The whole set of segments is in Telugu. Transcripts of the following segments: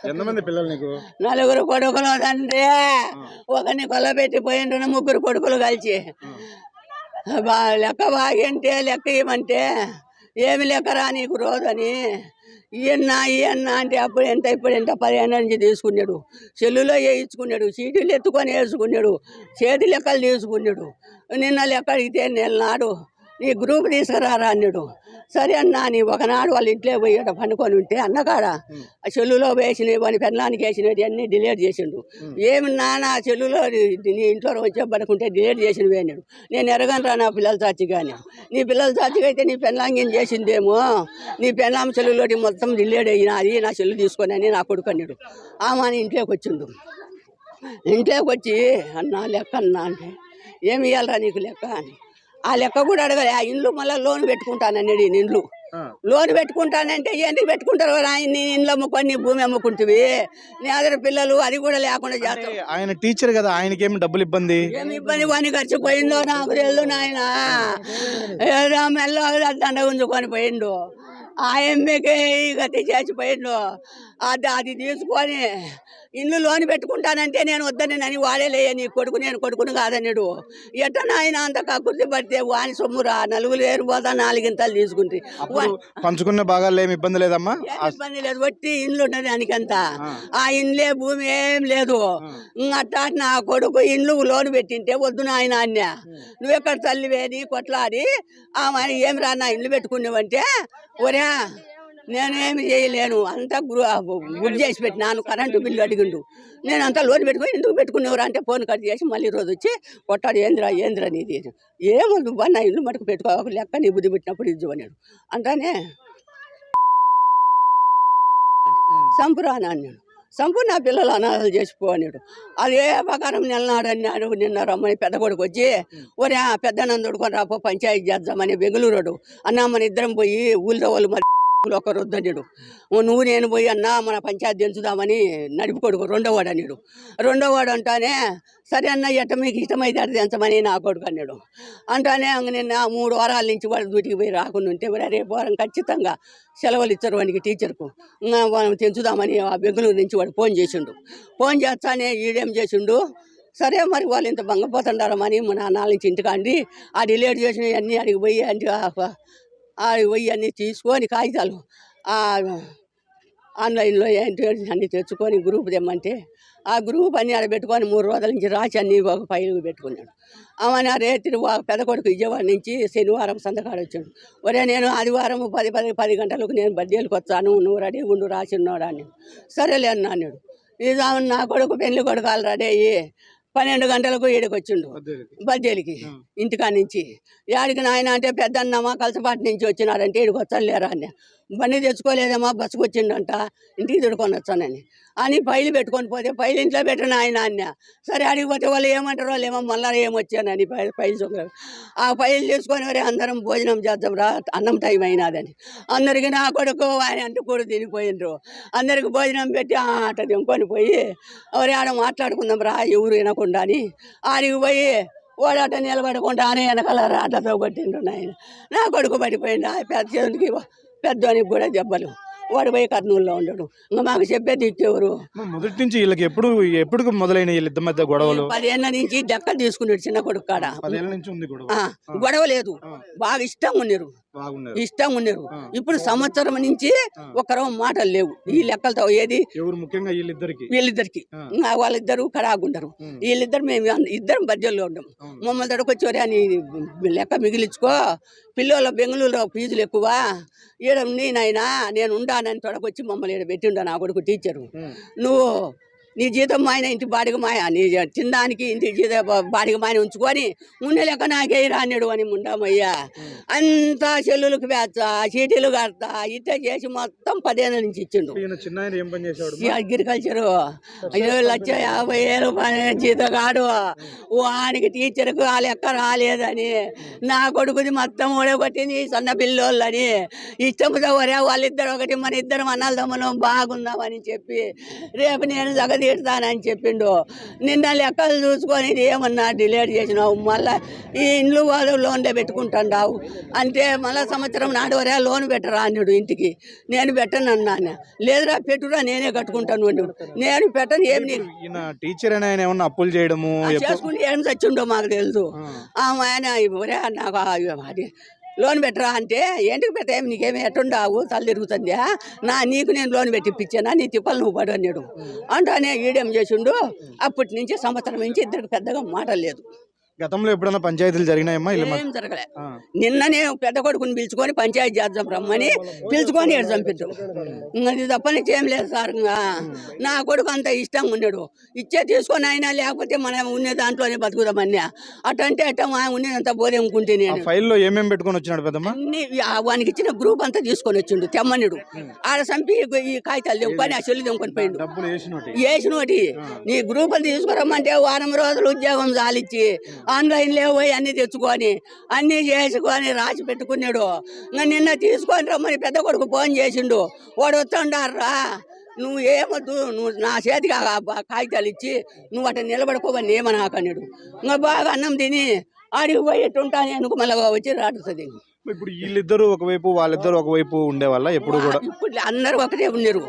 ఎంతమంది పిల్లలు నీకు? 4 కొడుకులు తండ్రి. ఒకరిని కొల్లబెట్టి పోయిండ్రు 3 కొడుకులు కలిసి. లెక్క బాగంటే లెక్క ఇవ్వమంటే ఏమి లెక్కరా నీకు రోజని ఈయన్న అంటే అప్పుడు ఎంత ఇప్పుడు ఎంత 10 ఏళ్ళ నుంచి తీసుకున్నాడు. సెల్లులో వేయించుకున్నాడు, చీటీలు ఎత్తుకొని వేసుకున్నాడు, చేతి లెక్కలు తీసుకున్నాడు. నిన్న లెక్క అడిగితే నెలనాడు నీ గ్రూప్ తీసుకురారా అన్నాడు. సరే అన్నా నీ ఒకనాడు వాళ్ళ ఇంట్లో పోయాడు పనుకొని ఉంటే అన్నకాడ ఆ చెల్లులో వేసినవి వాని పెళ్ళానికి వేసినవి అన్నీ డిలీట్ చేసిండు. ఏమి నాన్న చెల్లులో నీ ఇంట్లో వచ్చే పడుకుంటే డిలీట్ చేసినవి అన్నాడు. నేను ఎరగనరా నా పిల్లల చాచిగా అని. నీ పిల్లల చాచిగా అయితే నీ పెళ్ళాంగం చేసిందేమో, నీ పెళ్ళాం చెల్లులోటి మొత్తం డిలీట్ అయినది నా చెల్లు తీసుకొని అని నా కొడుకు అన్నాడు. ఆమె ఇంట్లోకి వచ్చిండు. ఇంట్లోకి వచ్చి అన్నా లెక్క అన్నా అంటే ఏమి ఇవ్వాలరా నీకు లెక్క అని. ఆ లెక్క కూడా అడగలే. ఆ ఇండ్లు మళ్ళీ లోన్ పెట్టుకుంటానన్నాడు. ఇండ్లు లోన్ పెట్టుకుంటానంటే ఎందుకు పెట్టుకుంటారు? ఆయన ఇండ్లు అమ్ముకొని భూమి అమ్ముకుంటుంది. నీ అదర్ పిల్లలు అది కూడా లేకుండా చేస్తారు. ఆయన టీచర్ కదా, ఆయనకేమి డబ్బులు ఇబ్బంది? ఏమి ఇబ్బంది వాని ఖర్చు పోయిందో నాకు తెలుసు నాయన. ఏదో మెల్ల దండ ఉంచుకొని పోయిండు. ఆ ఎంబీకి గతి చేసిపోయిండు. అది తీసుకొని ఇల్లు లోన్ పెట్టుకుంటానంటే నేను వద్దనని వాడేలేయ నీ కొడుకు, నేను కొడుకును కాదన్నాడు. ఎట్ట నాయన అంత కక్కుర్తి పడితే వాని సొమ్మురా 4 ఏరిపోతా 4 గింతలు తీసుకుంటే పంచుకున్న భాగాలు ఏమి ఇబ్బంది లేదమ్మా? ఇబ్బంది లేదు. వట్టి ఇండ్లు ఉన్నది దానికంతా. ఆ ఇండ్లే భూమి ఏం లేదు. అట్టా నా కొడుకు ఇండ్లు లోన్ పెట్టింటే వద్దు నాయన అన్నా. నువ్వెక్కడ తల్లివేది కొట్లాడి మరి ఏమి రా నా ఇండ్లు పెట్టుకునేవంటే ఒరే నేనేమి చేయలేను అంతా గుడ్ చేసి పెట్టినాను. కరెంటు బిల్లు అడిగిండు. నేను అంతా లోన్ పెట్టుకుని ఎందుకు పెట్టుకునేవారు అంటే ఫోన్ కట్ చేసి మళ్ళీ రోజు వచ్చి కొట్టాడు. ఏంద్రా నీది ఏమొద్దు నా ఇల్లు మటుకు పెట్టుకోవాలి లెక్క నీ బుద్ధి పెట్టినప్పుడు ఇద్దు అన్నాడు. అంటానే సంపురా అన్నాడు. సంపు నా పిల్లలు అనాథాలు చేసిపో అన్నాడు. అదే ప్రకారం నెలనాడు అన్నాడు. నిన్న రమ్మని పెద్ద కొడుకు వచ్చి ఒరే పెద్ద తోడుకొని రాపో పంచాయతీ చేద్దామని బెంగళూరు అన్నా మన ఇద్దరం పోయి ఊళ్ళో వాళ్ళు మరి ఒకరు వద్దన్నాడు. నువ్వు నేను పోయి అన్నా మన పంచాయతీ దించుదామని నడిపికొడుకు రెండోవాడు అన్నాడు. రెండోవాడు అంటానే సరే అన్న ఎట్ట మీకు ఇష్టమైతే అటు దించమని నా కొడుకు అన్నాడు. అంటానే నిన్న 3 వారాల నుంచి వాడు డ్యూటీకి పోయి రాకుండా ఉంటే రేపు వారం ఖచ్చితంగా సెలవులు ఇచ్చారు వానికి టీచర్కు. మనం తెంచుదామని ఆ బెంగళూరు నుంచి వాడు ఫోన్ చేసిండు. ఫోన్ చేస్తానే ఈడేం చేసిండు. సరే మరి వాళ్ళు ఇంత భంగపోతుండారమని మన నాన్న నుంచి ఇంటికాండి ఆ డిలేట్ చేసినవి అన్నీ అడిగి పోయి అన్నీ తీసుకొని కాగితాలు ఆన్లైన్లో ఏంటి అన్నీ తెచ్చుకొని గ్రూప్ తెమ్మంటే ఆ గ్రూప్ అన్నీ ఆడ పెట్టుకొని 3 రోజుల నుంచి రాసి అన్నీ ఒక ఫైలు పెట్టుకున్నాడు. ఆమె రేత్రి పెద్ద కొడుకు విజయవాడ నుంచి శనివారం సంతకాడు వచ్చాడు. ఒరే నేను ఆదివారం 10 గంటలకు నేను బర్త్డేలకు వచ్చాను, నువ్వు రెడీ ఉండు రాసిన్నాడు అని. సరేలే అన్నాడు. నిజాము నా కొడుకు పెళ్లి కొడుకాలు రెడీ అయ్యి 12 గంటలకు ఈడికి వచ్చిండు బర్త్డేలకి ఇంటికా నుంచి. యాడికి నాయన అంటే పెద్దన్నమా కలసపాటి నుంచి వచ్చినారంటే ఈడికి వచ్చాను లేరా అని. బండి తెచ్చుకోలేదమ్మా బస్సుకు వచ్చిండంట ఇంటికి తిడుకొని వచ్చానని అని ఫైలు పెట్టుకొని పోతే ఫైలు ఇంట్లో పెట్టిన ఆయన అన్న. సరే అడిగిపోతే వాళ్ళు ఏమంటారో వాళ్ళేమో మళ్ళీ ఏమొచ్చానని ఫైల్ చొక్కరు. ఆ ఫైల్ తీసుకొని వరే అందరం భోజనం చేద్దాం రా అన్నం టైం అయినాదని అందరికి నా కొడుకు ఆయన అంటూ కూడా తినిపోయినరు. అందరికి భోజనం పెట్టి అట దింకొని పోయి ఎవరి ఆడ మాట్లాడుకుందాం రా ఎవరు వినకుండా అని ఆడికి పోయి వాడట నిలబడకుండా ఆనే వెనకాల రాటతో కొట్టిండ్రు నాయన. నా కొడుకు పడిపోయిండు. పెద్దోనికి కూడా దెబ్బలు. వాడు పోయి కర్నూలులో ఉండడు. ఇంకా మాకు చెప్పేది ఇచ్చేవారు. మొదటి నుంచి వీళ్ళకి ఎప్పుడు మొదలైన వీళ్ళిద్దరి మధ్య గొడవలు? 10 ఏళ్ళ నుంచి దెక్కలు తీసుకున్నాడు చిన్న కొడుకు కాడ. 10 ఏళ్ళ నుంచి ఉంది గొడవ లేదు. బాగా ఇష్టంగా ఉన్నారు. ఇప్పుడు సంవత్సరం నుంచి ఒకరో మాటలు లేవు ఈ లెక్కలతో. ఏది ముఖ్యంగా వీళ్ళిద్దరికి వాళ్ళిద్దరు కడాగుండరు. వీళ్ళిద్దరు మేము ఇద్దరం బడ్జెట్లో ఉండము. మమ్మల్ని తడకొచ్చేవారే అని లెక్క మిగిలించుకో, పిల్లల బెంగళూరులో ఫీజులు ఎక్కువ, ఈడ నాయనా నేను ఉండానని తొడకొచ్చి మమ్మల్ని ఈడ పెట్టిండా నా కొడుకు టీచరు. నువ్వు నీ జీతం మాయన ఇంటి బాడిగ మాయ, నీ తినడానికి ఇంటి బాడిగ మాయన ఉంచుకొని ముందే లెక్క నాకే రాన్నాడు అని ముండామయ్యా. అంతా సెల్లులకు వేస్తా చీటీలు కడతా ఇట్లా చేసి మొత్తం 10 ఏళ్ళ నుంచి ఇచ్చిండు. అగ్రికల్చరు 7,50,000 జీతగాడు. వానికి టీచర్కు ఆ లెక్క రాలేదని నా కొడుకుది మొత్తం ఓడగొట్టింది సన్న పిల్లోళ్ళని. ఇష్టంతో వరే వాళ్ళిద్దరు ఒకటి మన ఇద్దరం అన్నదమ్ములం బాగుందామని చెప్పి రేపు నేను జగది తీరుతానని చెప్పిండు. నిన్న లెక్కలు చూసుకొని ఏమన్నా డిలేట్ చేసినావు, మళ్ళీ ఈ ఇండ్లు వాళ్ళు లోన్లే పెట్టుకుంటాండావు అంటే మళ్ళీ సంవత్సరం నాటి వరే లోన్ పెట్టరా అన్నాడు ఇంటికి. నేను పెట్టను అన్నాను. లేదురా పెట్టురా నేనే కట్టుకుంటాను అన్నాడు. నేను పెట్టను. ఏమి ఈయన టీచర్ అని ఆయన ఏమన్నా అప్పులు చేయడము చేసుకుంటే ఏం చచ్చిండో మాకు తెలుసు. ఆయన ఒరే నాకు అది లోన్ పెట్టరా అంటే ఏంటికి పెట్టా, నీకేమి ఎట్టుండావు తల్లి తిరుగుతుందా, నీకు నేను లోన్ పెట్టిప్పించానా, నీ తిప్పలు నువ్వు పడు అన్నాడు. అంటానే ఈడేం చేసిండు. అప్పటి నుంచి సంవత్సరం నుంచి ఇద్దరికి పెద్దగా మాట లేదు. గతంలో ఎప్పుడైనా పంచాయతీలు జరిగినాయమ్మా? ఏం జరగలే. నిన్ననే పెద్ద కొడుకుని పిలుచుకొని పంచాయతీ చేద్దాం రమ్మని పిలుచుకొని ఏడు చంపిద్దాం. అది తప్పనిచ్చి ఏం లేదు సార్. నా కొడుకు అంత ఇష్టంగా ఉన్నాడు. ఇచ్చే తీసుకొని అయినా లేకపోతే మనం ఉన్న దాంట్లోనే బతుకుదామన్నా. అటంటే అట్ట ఉన్నదంతా బోరేముకుంటే నేను ఫైల్లో ఏమేమి పెట్టుకొని వచ్చినాడు పెద్దమ్మ? అన్ని వానికి ఇచ్చిన గ్రూప్ అంతా తీసుకొని వచ్చిండు తెమ్మనుడు. ఆడ చంపి ఈ కాగితాలు తెంపుకొని ఆ చెల్లి తెంపుకొని పోయిండు. వేసినోటి నీ గ్రూప్ అని తీసుకురమ్మంటే వారం రోజులు ఉద్యోగం చాలిచ్చి ఆన్లైన్లో పోయి అన్నీ తెచ్చుకొని అన్నీ చేసుకొని రాసి పెట్టుకున్నాడు. ఇంకా నిన్న తీసుకొని రమ్మని పెద్ద కొడుకు ఫోన్ చేసిండు. వాడు వస్తుండారా, నువ్వు ఏమొద్దు, నువ్వు నా చేతికి కాగితాలు ఇచ్చి నువ్వు అట్లా నిలబడుకోవని ఏమని ఆకన్నాడు. ఇంకా బాగా అన్నం తిని ఆడికి పోయి ఎట్టుంటాను అనుకు మళ్ళీ వచ్చి రాడుతుంది. ఇప్పుడు వీళ్ళిద్దరు ఒకవైపు వాళ్ళిద్దరు ఒకవైపు ఉండేవాళ్ళ ఎప్పుడు కూడా? ఇప్పుడు అందరూ ఒకటే ఉన్నారు.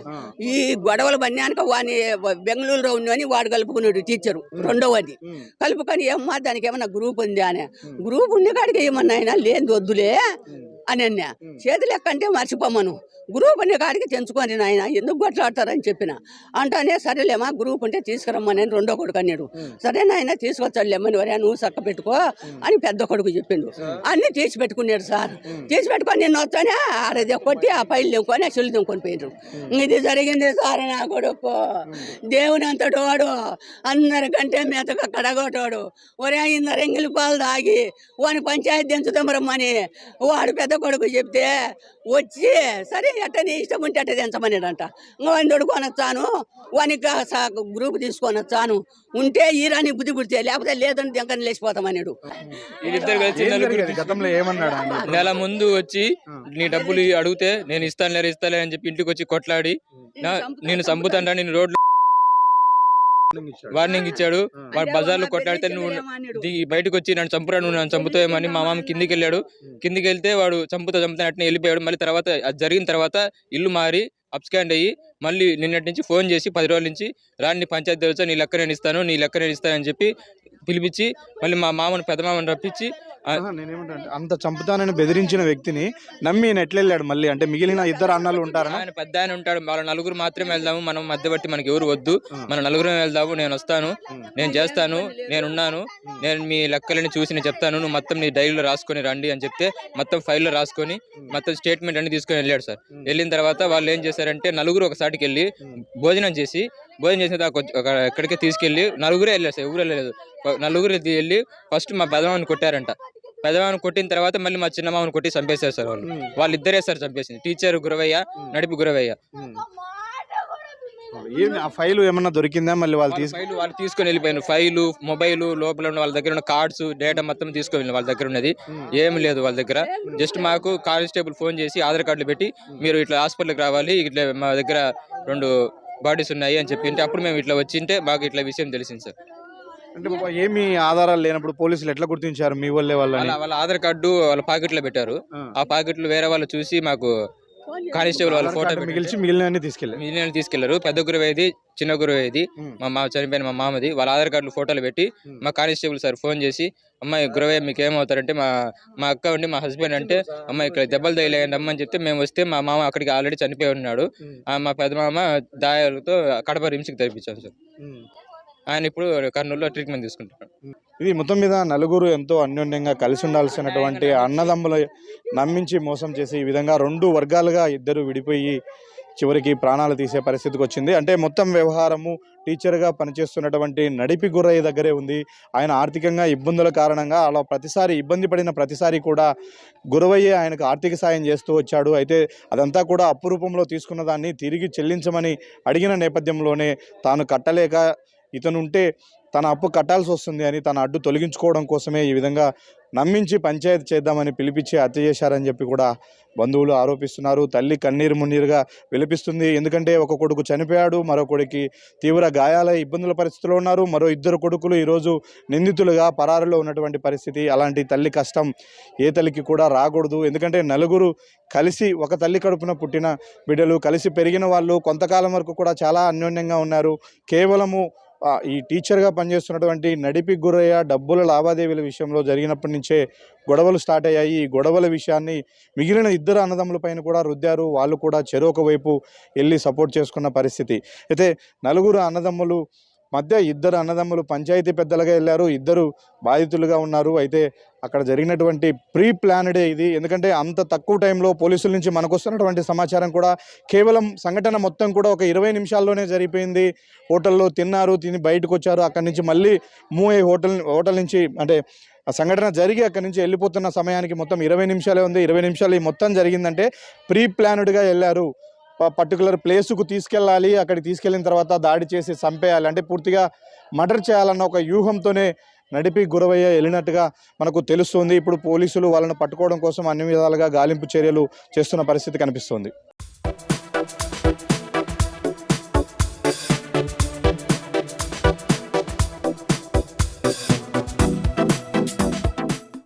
ఈ గొడవలు బన్యాక వాడిని బెంగళూరులో ఉన్నని వాడు కలుపుకున్నాడు టీచరు రెండవది. కలుపుకొని ఏమన్నా దానికి ఏమన్నా గ్రూప్ ఉంది అని, గ్రూప్ ఉండే కాడికి ఏమన్నా అయినా లేని వద్దులే అని అన్నా. చేతులు ఎక్కంటే మర్చిపోమను, గ్రూప్ ఉండే కాడికి తెంచుకొని నాయన ఎందుకు కొట్లాడతారని చెప్పిన. అంటానే సరేలేమా గ్రూప్ ఉంటే తీసుకురమ్మని రెండో కొడుకు అన్నాడు. సరే నాయన తీసుకొచ్చాడులేమ్మని, వరే నువ్వు చక్క పెట్టుకో అని పెద్ద కొడుకు చెప్పిండు. అన్నీ తీసి పెట్టుకున్నాడు సార్. తీసి పెట్టుకొని నిన్న వచ్చానే ఆడది కొట్టి ఆ పైలు తెంకొని ఆ చెల్లు తెంకొని పోయినారు. ఇది జరిగింది సార్. నా కొడుకు దేవుని అంతటోడు, అందరికంటే మెతక కడగోటోడు. ఒరే ఇందరు ఎంగిలి పాలు తాగి వాని పంచాయతీ దించుతాం రమ్మని వాడు పెద్ద కొడుకు చెప్తే వచ్చి సరే ఎట్ట నీ ఇష్టం ఉంటే అట్ట దించమన్నాడంట. వాడిని దొడుకొని వచ్చాను, వానికి గ్రూప్ తీసుకొని వచ్చాను. ఉంటే ఈరాని బుద్ధి పుడితే లేకపోతే లేదని దెంకని లేచిపోతామన్నాడు. గతంలో ఏమన్నాడు? నెల ముందు వచ్చి నీ డబ్బులు అడిగితే నేను ఇస్తానులే అని చెప్పి ఇంటికి వచ్చి కొట్లాడి నేను చంపుతాను, నేను రోడ్లు వార్నింగ్ ఇచ్చాడు. వాడు బజార్లో కొట్లాడితే నువ్వు బయటకు వచ్చి నన్ను చంపురా, నువ్వు నన్ను చంపుతావేమని మా మామ కిందికి వెళ్ళాడు. కిందికి వెళ్తే వాడు చంపుతా అట్నే వెళ్ళిపోయాడు. మళ్ళీ తర్వాత అది జరిగిన తర్వాత ఇల్లు మారి అప్స్కాండ్ అయ్యి మళ్ళీ నిన్నటి నుంచి ఫోన్ చేసి 10 రోజుల నుంచి రాని పంచాయతీ తెలుసా, నీ లెక్క నేను ఇస్తానని చెప్పి పిలిపించి మళ్ళీ మా మామను పెద్ద మామని రప్పించి నేనేమంటే అంత చంపుతానని బెదిరించిన వ్యక్తిని నమ్మి ఎట్లెళ్ళాడు మళ్ళీ? అంటే మిగిలిన ఇద్దరు అన్నలు ఉంటారు, ఆయన పెద్ద ఆయన ఉంటాడు, వాళ్ళ నలుగురు మాత్రమే వెళ్దాము, మనం మధ్యవర్తి మనకి ఎవరు వద్దు, మన నలుగురు వెళ్దాము, నేను వస్తాను, నేను చేస్తాను, నేనున్నాను, నేను మీ లెక్కలని చూసి నేను చెప్తాను, నువ్వు మొత్తం నీ డైరీలో రాసుకొని రండి అని చెప్తే మొత్తం ఫైల్లో రాసుకొని మొత్తం స్టేట్మెంట్ అన్ని తీసుకొని వెళ్ళాడు సార్. వెళ్ళిన తర్వాత వాళ్ళు ఏం చేశారంటే నలుగురు ఒకసారికి వెళ్ళి భోజనం చేసిన ఎక్కడికి తీసుకెళ్ళి నలుగురే వెళ్ళారు సార్, ఎవరు వెళ్ళలేదు. నలుగురు వెళ్ళి ఫస్ట్ మా పెదమామని కొట్టారంట. పెదమామని కొట్టిన తర్వాత మళ్ళీ మా చిన్నమామని కొట్టి చంపేశారు సార్. వాళ్ళిద్దరే సార్ చంపేసింది, టీచర్ గురవయ్య, నడిపి గురవయ్య. ఆ ఫైల్ ఏమన్నా దొరికిందా? మళ్ళీ వాళ్ళు తీసుకొని వెళ్ళిపోయారు. ఫైలు, మొబైల్, లోపల ఉన్న వాళ్ళ దగ్గర ఉన్న కార్డ్స్, డేటా మొత్తం తీసుకొని వాళ్ళ దగ్గర ఉన్నది ఏమి లేదు వాళ్ళ దగ్గర. జస్ట్ మాకు కానిస్టేబుల్ ఫోన్ చేసి ఆధార్ కార్డులు పెట్టి మీరు ఇట్లా హాస్పిటల్కి రావాలి, ఇట్లా మా దగ్గర 2 బాడీస్ ఉన్నాయి అని చెప్పింటే అప్పుడు మేము ఇట్లా వచ్చింటే మాకు ఇట్లా విషయం తెలిసింది సార్. అంటే ఏమి ఆధారాలు లేనప్పుడు పోలీసులు ఎట్లా గుర్తించారు మీ వాళ్ళే? వాళ్ళ ఆధార్ కార్డు వాళ్ళ పాకెట్లో పెట్టారు. ఆ పాకెట్లు వేరే వాళ్ళు చూసి మాకు కానిస్టేబుల్ వాళ్ళ ఫోటో మిగిలిన తీసుకెళ్లారు. పెద్ద గురువేది, చిన్న గురువేది, మా చనిపోయిన మా మామది, వాళ్ళ ఆధార్ కార్డులు ఫోటోలు పెట్టి మా కానిస్టేబుల్ సార్ ఫోన్ చేసి అమ్మాయి గురవయ్య మీకు ఏమవుతారంటే మా అక్క ఉండి మా హస్బెండ్ అంటే అమ్మాయి ఇక్కడ దెబ్బలు తగిలేయండి అమ్మని చెప్తే మేము వస్తే మా మామ అక్కడికి ఆల్రెడీ చనిపోయి ఉన్నాడు. మా పెద్ద మామ దాయాలతో కడప రిమ్స్కి తెరిపించాం సార్. ఆయన ఇప్పుడు కర్నూలులో ట్రీట్మెంట్ తీసుకుంటున్నాడు. ఇది మొత్తం మీద నలుగురు ఎంతో అన్యోన్యంగా కలిసి ఉండాల్సినటువంటి అన్నదమ్ములు నమ్మించి మోసం చేసి ఈ విధంగా 2 వర్గాలుగా ఇద్దరు విడిపోయి చివరికి ప్రాణాలు తీసే పరిస్థితికి వచ్చింది. అంటే మొత్తం వ్యవహారము టీచర్గా పనిచేస్తున్నటువంటి నడిపి గుర్రయ్య దగ్గరే ఉంది. ఆయన ఆర్థికంగా ఇబ్బందుల కారణంగా అలా ప్రతిసారి ఇబ్బంది పడిన ప్రతిసారి కూడా గురవయ్యే ఆయనకు ఆర్థిక సాయం చేస్తూ వచ్చాడు. అయితే అదంతా కూడా అప్పు రూపంలో తీసుకున్న దాన్ని తిరిగి చెల్లించమని అడిగిన నేపథ్యంలోనే తాను కట్టలేక ఇతను ఉంటే తన అప్పు కట్టాల్సి వస్తుంది అని తన అడ్డు తొలగించుకోవడం కోసమే ఈ విధంగా నమ్మించి పంచాయతీ చేద్దామని పిలిపించి హత్య చేశారని చెప్పి కూడా బంధువులు ఆరోపిస్తున్నారు. తల్లి కన్నీరు మున్నీరుగా విలపిస్తుంది. ఎందుకంటే ఒక కొడుకు చనిపోయాడు, మరో కొడుకు తీవ్ర గాయాల ఇబ్బందుల పరిస్థితిలో ఉన్నారు. మరో 2 కొడుకులు ఈరోజు నిందితులుగా పరారులో ఉన్నటువంటి పరిస్థితి. అలాంటి తల్లి కష్టం ఏ తల్లికి కూడా రాకూడదు. ఎందుకంటే నలుగురు కలిసి ఒక తల్లి కడుపున పుట్టిన బిడ్డలు, కలిసి పెరిగిన వాళ్ళు కొంతకాలం వరకు కూడా చాలా అన్యోన్యంగా ఉన్నారు. కేవలము ఈ టీచర్గా పనిచేస్తున్నటువంటి నడిపి గురయ్య డబ్బుల లావాదేవీల విషయంలో జరిగినప్పటి నుంచే గొడవలు స్టార్ట్ అయ్యాయి. ఈ గొడవల విషయాన్ని మిగిలిన 2 అన్నదమ్ములపైన కూడా రుద్దారు. వాళ్ళు కూడా చెరొక వైపు వెళ్ళి సపోర్ట్ చేసుకున్న పరిస్థితి. అయితే నలుగురు అన్నదమ్ములు మధ్య 2 అన్నదమ్ములు పంచాయతీ పెద్దలుగా వెళ్ళారు, 2 బాధితులుగా ఉన్నారు. అయితే అక్కడ జరిగినటువంటి ప్రీ ప్లాన్డే ఇది. ఎందుకంటే అంత తక్కువ టైంలో పోలీసుల నుంచి మనకు వస్తున్నటువంటి సమాచారం కూడా కేవలం సంఘటన మొత్తం కూడా ఒక 20 నిమిషాల్లోనే జరిగిపోయింది. హోటల్లో తిన్నారు, తిని బయటకు వచ్చారు. అక్కడి నుంచి మళ్ళీ మూవ్ అయ్యి హోటల్ నుంచి అంటే ఆ సంఘటన జరిగి అక్కడి నుంచి వెళ్ళిపోతున్న సమయానికి మొత్తం 20 నిమిషాలే ఉంది. 20 నిమిషాలు ఈ మొత్తం జరిగిందంటే ప్రీ ప్లాన్డ్గా వెళ్ళారు. పర్టికులర్ ప్లేసుకు తీసుకెళ్ళాలి, అక్కడికి తీసుకెళ్ళిన తర్వాత దాడి చేసి చంపేయాలి, అంటే పూర్తిగా మర్డర్ చేయాలన్న ఒక వ్యూహంతోనే నడిపి గురవయ్య వెళ్ళినట్టుగా మనకు తెలుస్తుంది. ఇప్పుడు పోలీసులు వాళ్ళను పట్టుకోవడం కోసం అన్ని విధాలుగా గాలింపు చర్యలు చేస్తున్న పరిస్థితి కనిపిస్తుంది.